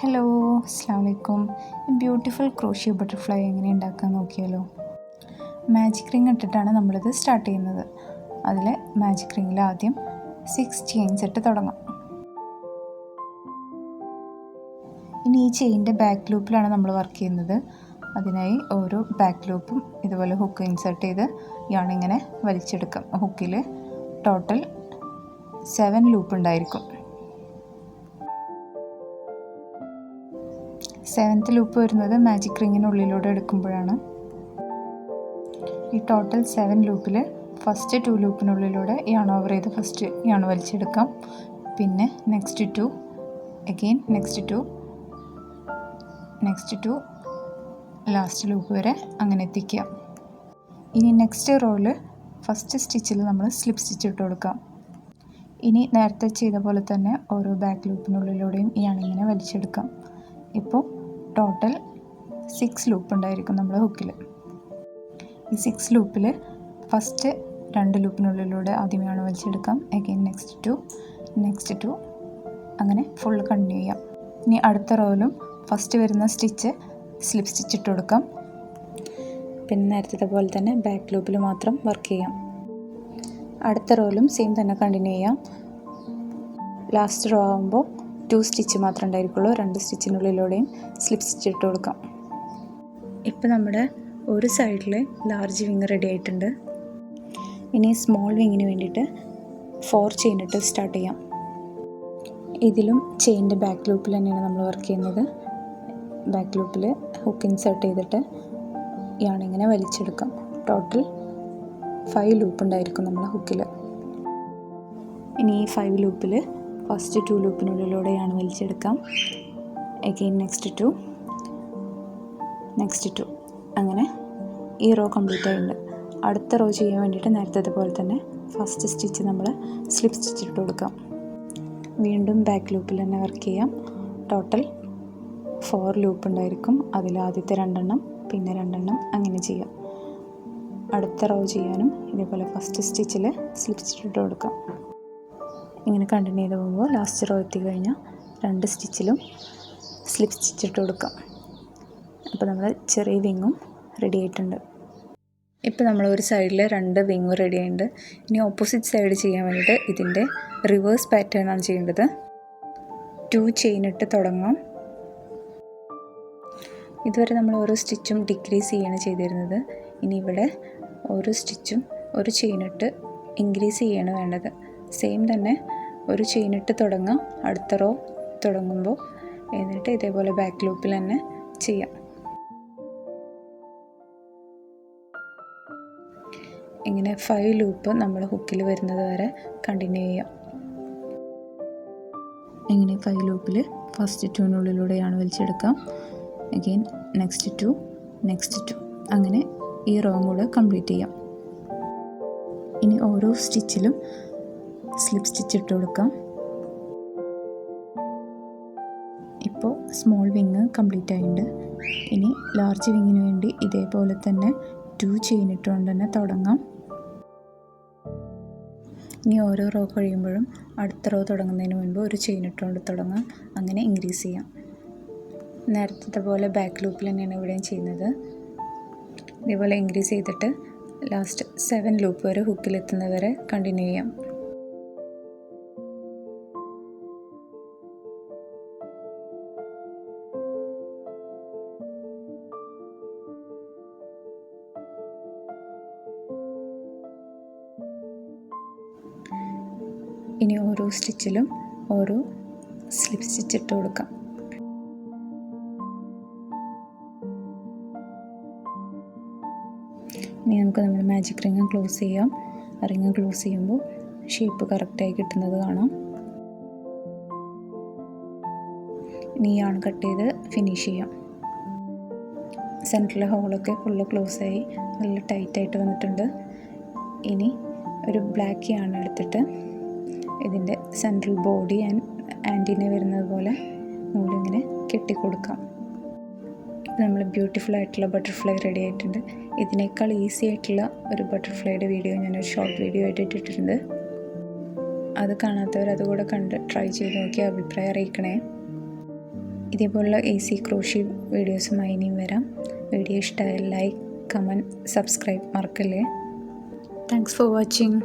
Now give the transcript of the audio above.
Hello, അസ്സാം വലൈക്കും. Beautiful crochet butterfly എങ്ങനെ ഉണ്ടാക്കാൻ നോക്കിയാലോ. മാജിക് റിങ് ഇട്ടിട്ടാണ് നമ്മളിത് സ്റ്റാർട്ട് ചെയ്യുന്നത്. അതിൽ മാജിക് റിങ്ങിൽ ആദ്യം 6 ചെയിൻസ് ഇട്ട് തുടങ്ങാം. ഇനി ഈ ചെയിൻ്റെ ബാക്ക് ലൂപ്പിലാണ് നമ്മൾ വർക്ക് ചെയ്യുന്നത്. അതിനായി ഓരോ ബാക്ക് ലൂപ്പും ഇതുപോലെ ഹുക്ക് ഇൻസേർട്ട് ചെയ്ത് ഇയാണിങ്ങനെ വലിച്ചെടുക്കാം. ഹുക്കിൽ ടോട്ടൽ 7 ലൂപ്പ് ഉണ്ടായിരിക്കും. 7th ലൂപ്പ് വരുന്നത് മാജിക് റിങ്ങിനുള്ളിലൂടെ എടുക്കുമ്പോഴാണ്. ഈ ടോട്ടൽ 7 ലൂപ്പിൽ ഫസ്റ്റ് 2 ലൂപ്പിനുള്ളിലൂടെ യാൺ ഓവർ ചെയ്ത് ഫസ്റ്റ് യാൺ വലിച്ചെടുക്കാം. പിന്നെ next 2, again next 2, last loop വരെ അങ്ങനെ എത്തിക്കുക. ഇനി നെക്സ്റ്റ് റോയിൽ ഫസ്റ്റ് സ്റ്റിച്ചിൽ നമ്മൾ സ്ലിപ്പ് സ്റ്റിച്ച് ഇട്ട് കൊടുക്കാം. ഇനി നേരത്തെ ചെയ്ത പോലെ തന്നെ ഓരോ ബാക്ക് ലൂപ്പിനുള്ളിലൂടെയും യാണിങ്ങനെ വലിച്ചെടുക്കാം. ഇപ്പോൾ ടോട്ടൽ 6 ലൂപ്പ് ഉണ്ടായിരിക്കും നമ്മുടെ ഹുക്കിൽ. ഈ 6 ലൂപ്പിൽ ഫസ്റ്റ് 2 ലൂപ്പിനുള്ളിലൂടെ ആദ്യമാണ് വലിച്ചെടുക്കാം. അഗെയിൻ നെക്സ്റ്റ് 2 അങ്ങനെ ഫുൾ കണ്ടിന്യൂ ചെയ്യാം. ഇനി അടുത്ത റോയിലും ഫസ്റ്റ് വരുന്ന സ്റ്റിച്ച് സ്ലിപ്പ് സ്റ്റിച്ച് ഇട്ട് കൊടുക്കാം. പിന്നെ നേരത്തെ പോലെ തന്നെ ബാക്ക് ലൂപ്പിൽ മാത്രം വർക്ക് ചെയ്യാം. അടുത്ത റോയിലും സെയിം തന്നെ കണ്ടിന്യൂ ചെയ്യാം. ലാസ്റ്റ് റോ ആകുമ്പോൾ 2 സ്റ്റിച്ച് മാത്രമേ ഉണ്ടായിരിക്കുള്ളൂ. 2 സ്റ്റിച്ചിനുള്ളിലൂടെയും സ്ലിപ്പ് സ്റ്റിച്ച് ഇട്ട് കൊടുക്കാം. ഇപ്പോൾ നമ്മുടെ ഒരു സൈഡിൽ ലാർജ് വിങ് റെഡി ആയിട്ടുണ്ട്. ഇനി സ്മോൾ വിങ്ങിന് വേണ്ടിയിട്ട് 4 ചെയിൻ ഇട്ട് സ്റ്റാർട്ട് ചെയ്യാം. ഇതിലും ചെയിൻ്റെ ബാക്ക് ലൂപ്പിൽ തന്നെയാണ് നമ്മൾ വർക്ക് ചെയ്യുന്നത്. ബാക്ക് ലൂപ്പിൽ ഹുക്ക് ഇൻസേർട്ട് ചെയ്തിട്ട് യാണിങ്ങനെ വലിച്ചെടുക്കാം. ടോട്ടൽ 5 ലൂപ്പ് ഉണ്ടായിരിക്കും നമ്മളെ ഹുക്കിൽ. ഇനി ഈ 5 ലൂപ്പിൽ ഫസ്റ്റ് 2 ലൂപ്പിനുള്ളിലൂടെയാണ് വലിച്ചെടുക്കാം. അഗെയിൻ നെക്സ്റ്റ് 2 അങ്ങനെ ഈ റോ കംപ്ലീറ്റ് ആയിട്ടുണ്ട്. അടുത്ത റോ ചെയ്യാൻ വേണ്ടിയിട്ട് നേരത്തെ പോലെ തന്നെ ഫസ്റ്റ് സ്റ്റിച്ച് നമ്മൾ സ്ലിപ്പ് സ്റ്റിച്ച് ഇട്ട് കൊടുക്കാം. വീണ്ടും ബാക്ക് ലൂപ്പിൽ തന്നെ വർക്ക് ചെയ്യാം. ടോട്ടൽ 4 ലൂപ്പ് ഉണ്ടായിരിക്കും. അതിൽ ആദ്യത്തെ 2 പിന്നെ 2 അങ്ങനെ ചെയ്യാം. അടുത്ത റോ ചെയ്യാനും ഇതേപോലെ ഫസ്റ്റ് സ്റ്റിച്ചിൽ സ്ലിപ്പ് സ്റ്റിച്ച് ഇട്ട് കൊടുക്കാം. ഇങ്ങനെ കണ്ടിന്യൂ ചെയ്ത് പോകുമ്പോൾ ലാസ്റ്റ് റോ എത്തിക്കഴിഞ്ഞാൽ 2 സ്റ്റിച്ചിലും സ്ലിപ്പ് സ്റ്റിച്ച് ഇട്ട് കൊടുക്കാം. അപ്പോൾ നമ്മൾ ചെറിയ വിങ്ങും റെഡി ആയിട്ടുണ്ട്. ഇപ്പോൾ നമ്മൾ ഒരു സൈഡിൽ 2 വിങ്ങും റെഡി ആയിട്ടുണ്ട്. ഇനി ഓപ്പോസിറ്റ് സൈഡ് ചെയ്യാൻ വേണ്ടിയിട്ട് ഇതിൻ്റെ റിവേഴ്സ് പാറ്റേൺ ആണ് ചെയ്യേണ്ടത്. 2 ചെയിൻ ഇട്ട് തുടങ്ങാം. ഇതുവരെ നമ്മൾ ഓരോ സ്റ്റിച്ചും ഡിക്രീസ് ചെയ്യാണ് ചെയ്തിരുന്നത്. ഇനി ഇവിടെ ഓരോ സ്റ്റിച്ചും ഒരു ചെയിൻ ഇട്ട് ഇൻക്രീസ് ചെയ്യാണ് വേണ്ടത്. സെയിം തന്നെ ഒരു ചെയിൻ ഇട്ട് തുടങ്ങാം അടുത്ത റോ തുടങ്ങുമ്പോൾ. എന്നിട്ട് ഇതേപോലെ ബാക്ക് ലൂപ്പിൽ തന്നെ ചെയ്യാം. ഇങ്ങനെ 5 ലൂപ്പ് നമ്മൾ ഹുക്കിൽ വരുന്നത് വരെ കണ്ടിന്യൂ ചെയ്യാം. ഇങ്ങനെ 5 ലൂപ്പിൽ ഫസ്റ്റ് 2നുള്ളിലൂടെയാണ് വലിച്ചെടുക്കാം. അഗെയിൻ നെക്സ്റ്റ് 2 അങ്ങനെ ഈ റോ കൂടെ കംപ്ലീറ്റ് ചെയ്യാം. ഇനി ഓരോ സ്റ്റിച്ചിലും സ്ലിപ്പ് സ്റ്റിച്ച് ഇട്ട് കൊടുക്കാം. ഇപ്പോൾ സ്മോൾ വിങ് കംപ്ലീറ്റ് ആയിട്ടുണ്ട്. ഇനി ലാർജ് വിങ്ങിന് വേണ്ടി ഇതേപോലെ തന്നെ 2 ചെയിൻ ഇട്ടുകൊണ്ട് തന്നെ തുടങ്ങാം. ഇനി ഓരോ റോ കഴിയുമ്പോഴും അടുത്ത റോ തുടങ്ങുന്നതിന് മുൻപ് ഒരു ചെയിൻ ഇട്ടുകൊണ്ട് തുടങ്ങാം. അങ്ങനെ ഇൻക്രീസ് ചെയ്യാം. നേരത്തെ പോലെ ബാക്ക് ലൂപ്പിൽ തന്നെയാണ് ഇവിടെയും ചെയ്യുന്നത്. ഇതേപോലെ ഇൻക്രീസ് ചെയ്തിട്ട് ലാസ്റ്റ് 7 ലൂപ്പ് വരെ ഹുക്കിലെത്തുന്നവരെ കണ്ടിന്യൂ ചെയ്യാം. ഇനി ഓരോ സ്റ്റിച്ചിലും ഓരോ സ്ലിപ്പ് സ്റ്റിച്ച് ഇട്ട് കൊടുക്കാം. ഇനി നമുക്ക് നമ്മുടെ മാജിക് റിങ് ക്ലോസ് ചെയ്യാം. റിങ് ക്ലോസ് ചെയ്യുമ്പോൾ ഷേപ്പ് കറക്റ്റായി കിട്ടുന്നത് കാണാം. ഇനി യാൺ കട്ട് ചെയ്ത് ഫിനിഷ് ചെയ്യാം. സെൻറ്ററിലെ ഹോളൊക്കെ ഫുള്ള് ക്ലോസായി നല്ല ടൈറ്റായിട്ട് വന്നിട്ടുണ്ട്. ഇനി ഒരു ബ്ലാക്ക് യാൺ എടുത്തിട്ട് ഇതിൻ്റെ സെൻട്രൽ ബോഡി ആൻഡ് ആൻറ്റിനെ വരുന്നത് പോലെ നൂലിങ്ങനെ കെട്ടിക്കൊടുക്കാം. നമ്മൾ ബ്യൂട്ടിഫുൾ ആയിട്ടുള്ള ബട്ടർഫ്ലൈ റെഡി ആയിട്ടുണ്ട്. ഇതിനേക്കാൾ ഈസി ആയിട്ടുള്ള ഒരു ബട്ടർഫ്ലൈയുടെ വീഡിയോ ഞാനൊരു ഷോർട്ട് വീഡിയോ ആയിട്ട് ഇട്ടിട്ടുണ്ട്. അത് കാണാത്തവർ അതുകൂടെ കണ്ട് ട്രൈ ചെയ്ത് നോക്കി അഭിപ്രായം അറിയിക്കണേ. ഇതേപോലുള്ള ഈസി ക്രോഷ്യോ വീഡിയോസുമായി ഇനിയും വരാം. വീഡിയോ ഇഷ്ടമായാൽ ലൈക്ക്, കമൻറ്റ്, സബ്സ്ക്രൈബ് മറക്കല്ലേ. Thanks for watching.